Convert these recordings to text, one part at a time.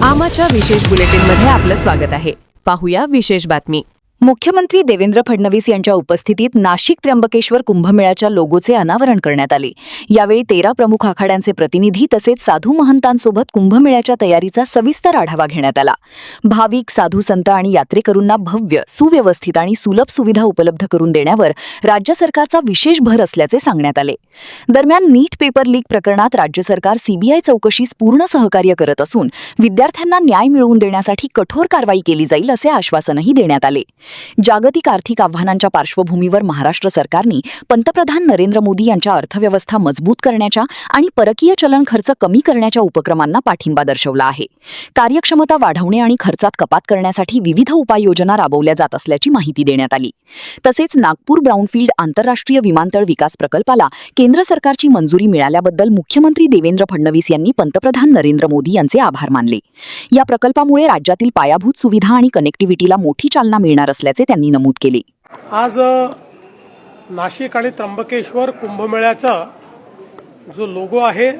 आमाच्या विशेष बुलेटिनमध्ये आपलं स्वागत आहे. पाहूया विशेष बातमी. मुख्यमंत्री देवेंद्र फडणवीस यांच्या उपस्थितीत नाशिक त्र्यंबकेश्वर कुंभमेळ्याच्या लोगोचे अनावरण करण्यात आले. यावेळी 13 प्रमुख आखाड्यांचे प्रतिनिधी तसेच साधू महंतांसोबत कुंभमेळ्याच्या तयारीचा सविस्तर आढावा घेण्यात आला. भाविक, साधू संत आणि यात्रेकरूंना भव्य, सुव्यवस्थित आणि सुलभ सुविधा उपलब्ध करून देण्यावर राज्य सरकारचा विशेष भर असल्याचे सांगण्यात आले. दरम्यान नीट पेपर लीक प्रकरणात राज्य सरकार सीबीआय चौकशीस पूर्ण सहकार्य करत असून विद्यार्थ्यांना न्याय मिळवून देण्यासाठी कठोर कारवाई केली जाईल असे आश्वासनही देण्यात आले. जागतिक आर्थिक आव्हानांच्या पार्श्वभूमीवर महाराष्ट्र सरकारने पंतप्रधान नरेंद्र मोदी यांच्या अर्थव्यवस्था मजबूत करण्याच्या आणि परकीय चलन खर्च कमी करण्याच्या उपक्रमांना पाठिंबा दर्शवला आहे. कार्यक्षमता वाढवणे आणि खर्चात कपात करण्यासाठी विविध उपाययोजना राबवल्या जात असल्याची माहिती देण्यात आली. तसेच नागपूर ब्राउनफील्ड आंतरराष्ट्रीय विमानतळ विकास प्रकल्पाला केंद्र सरकारची मंजुरी मिळाल्याबद्दल मुख्यमंत्री देवेंद्र फडणवीस यांनी पंतप्रधान नरेंद्र मोदी यांचे आभार मानले. या प्रकल्पामुळे राज्यातील पायाभूत सुविधा आणि कनेक्टिव्हिटीला मोठी चालना मिळणार असल्याचे त्यांनी नमूद केले. आज नाशिक आणि त्र्यंबकेश्वर कुंभमेळ्याचा जो लोगो आहे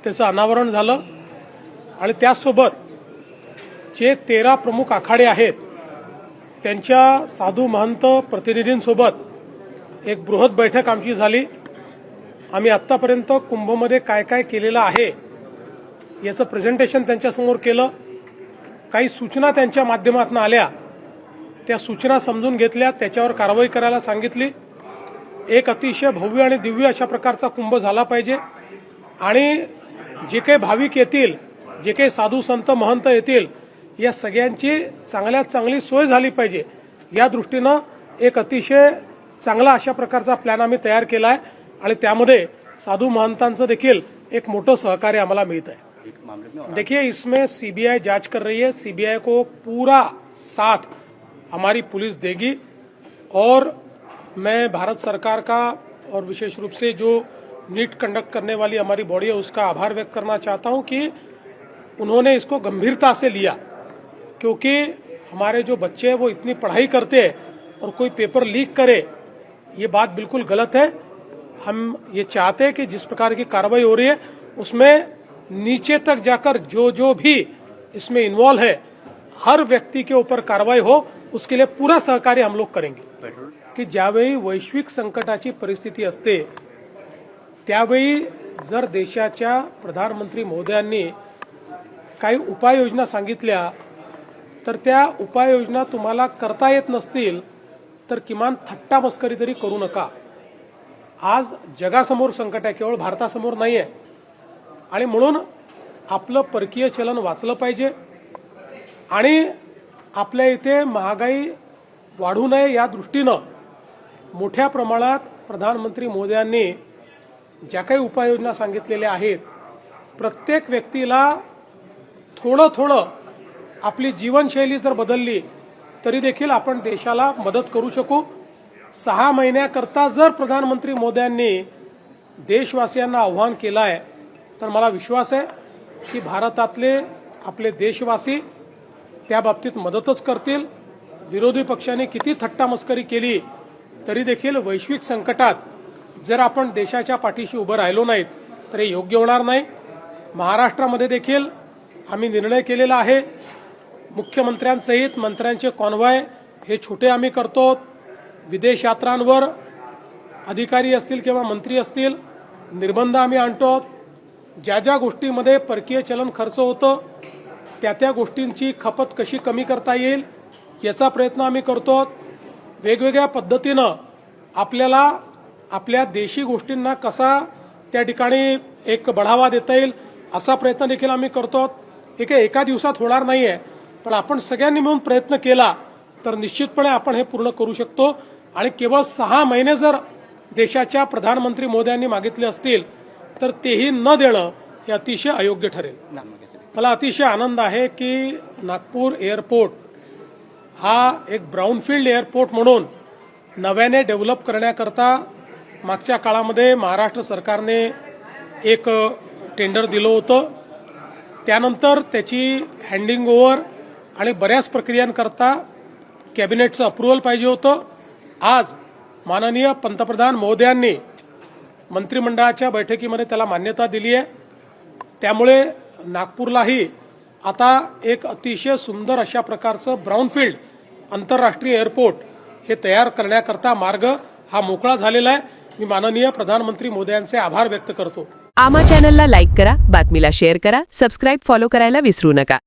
त्याचं अनावरण झालं आणि त्यासोबत जे 13 प्रमुख आखाडे आहेत त्यांच्या साधू महंत प्रतिनिधींसोबत एक बृहत बैठक आमची झाली. आम्ही आत्तापर्यंत कुंभमध्ये काय काय केलेलं आहे याचं प्रेझेंटेशन त्यांच्यासमोर केलं. काही सूचना त्यांच्या माध्यमातून आल्या, त्या सूचना समजून घेतल्या, त्याच्यावर कारवाई करायला सांगितली. एक अतिशय भव्य आणि दिव्य अशा प्रकारचा कुंभ झाला पाहिजे आणि जे काही भाविक येतील, जे काही साधू संत महंत येतील, या सगळ्यांची चांगल्यात चांगली सोय झाली पाहिजे. या दृष्टीनं एक अतिशय चांगला अशा प्रकारचा प्लॅन आम्ही तयार केला आहे आणि त्यामध्ये साधू महंतांचं देखील एक मोठं सहकार्य आम्हाला मिळत आहे. देखिए, इसमें सीबीआई जांच कर रही है. सीबीआई को पूरा साथ हमारी पुलिस देगी और मैं भारत सरकार का और विशेष रूप से जो नीट कंडक्ट करने वाली हमारी बॉडी है उसका आभार व्यक्त करना चाहता हूं कि उन्होंने इसको गंभीरता से लिया, क्योंकि हमारे जो बच्चे हैं वो इतनी पढ़ाई करते हैं और कोई पेपर लीक करे ये बात बिल्कुल गलत है. हम ये चाहते हैं कि जिस प्रकार की कार्रवाई हो रही है उसमें नीचे तक जाकर जो जो भी इसमें इन्वॉल्व है हर व्यक्ति के ऊपर कार्रवाई हो, उसके लिए पूरा सहकार्य हम लोग करेंगे. की ज्यावेळी वैश्विक संकटाची परिस्थिती असते त्यावेळी जर देशाच्या प्रधानमंत्री महोदयांनी काही उपाययोजना सांगितल्या तर त्या उपाययोजना तुम्हाला करता येत नसतील तर किमान थट्टा मस्करी तरी करू नका. आज जगासमोर संकट आहे, केवळ भारतासमोर नाही आहे आणि म्हणून आपलं परकीय चलन वाचलं पाहिजे आणि आपल्या इथे महागाई वाढू नये या दृष्टीनं मोठ्या प्रमाणात प्रधानमंत्री मोदयांनी ज्या काही उपाययोजना सांगितलेल्या आहेत, प्रत्येक व्यक्तीला थोडं थोडं आपली जीवनशैली जर बदलली तरी देखील आपण देशाला मदत करू शकू. 6 महिन्याकरता जर प्रधानमंत्री मोदयांनी देशवासियांना आव्हान केलं आहे तर मला विश्वास आहे की भारतातले आपले देशवासी त्या बाबतीत मदतच करतील. विरोधी पक्षांनी किती थट्टा मस्करी केली तरी देखील वैश्विक संकटात जर आपण देशाच्या पाठीशी उभं राहिलो नाहीत तर हे योग्य होणार नाही. महाराष्ट्रामध्ये देखील आम्ही निर्णय केलेला आहे. मुख्यमंत्र्यांसहित मंत्र्यांचे कॉन्व्हॉय हे छोटे आम्ही करतो. विदेश यात्रांवर अधिकारी असतील किंवा मंत्री असतील निर्बंध आम्ही आणतो. ज्या ज्या गोष्टींमध्ये परकीय चलन खर्च होतं त्या गोष्टींची खपत कशी कमी करता येईल याचा प्रयत्न आम्ही करतो. वेगवेगळ्या पद्धतीनं आपल्याला आपल्या देशी गोष्टींना कसा त्या ठिकाणी एक बढावा देता येईल असा प्रयत्न देखील आम्ही करतो. हे काही एका दिवसात होणार नाही आहे, पण आपण सगळ्यांनी मिळून प्रयत्न केला तर निश्चितपणे आपण हे पूर्ण करू शकतो. आणि केवळ 6 महिने जर देशाच्या प्रधानमंत्री मोदयांनी मागितले असतील तर तेही न देणं हे अतिशय अयोग्य ठरेल. मला अतिशय आनंद आहे की नागपूर एअरपोर्ट हा एक ब्राउनफील्ड एअरपोर्ट म्हणून नव्याने डेव्हलप करण्याकरता मागच्या काळामध्ये महाराष्ट्र सरकारने एक टेंडर दिलं होतं. त्यानंतर त्याची हँडिंग ओव्हर आणि बऱ्याच प्रक्रियांकरता कॅबिनेटचं अप्रुव्हल पाहिजे होतं. आज माननीय पंतप्रधान महोदयांनी मंत्रिमंडळाच्या बैठकीमध्ये त्याला मान्यता दिली आहे. त्यामुळे नागपूरलाही आता एक अतिशय सुंदर अशा प्रकारचं ब्राउनफील्ड आंतरराष्ट्रीय एअरपोर्ट हे तयार करण्याकरता मार्ग हा मोकळा झालेला आहे. मी माननीय प्रधानमंत्री मोदयांचे आभार व्यक्त करतो. आमा चॅनलला लाईक करा, बातमीला शेअर करा, सबस्क्राईब फॉलो करायला विसरू नका.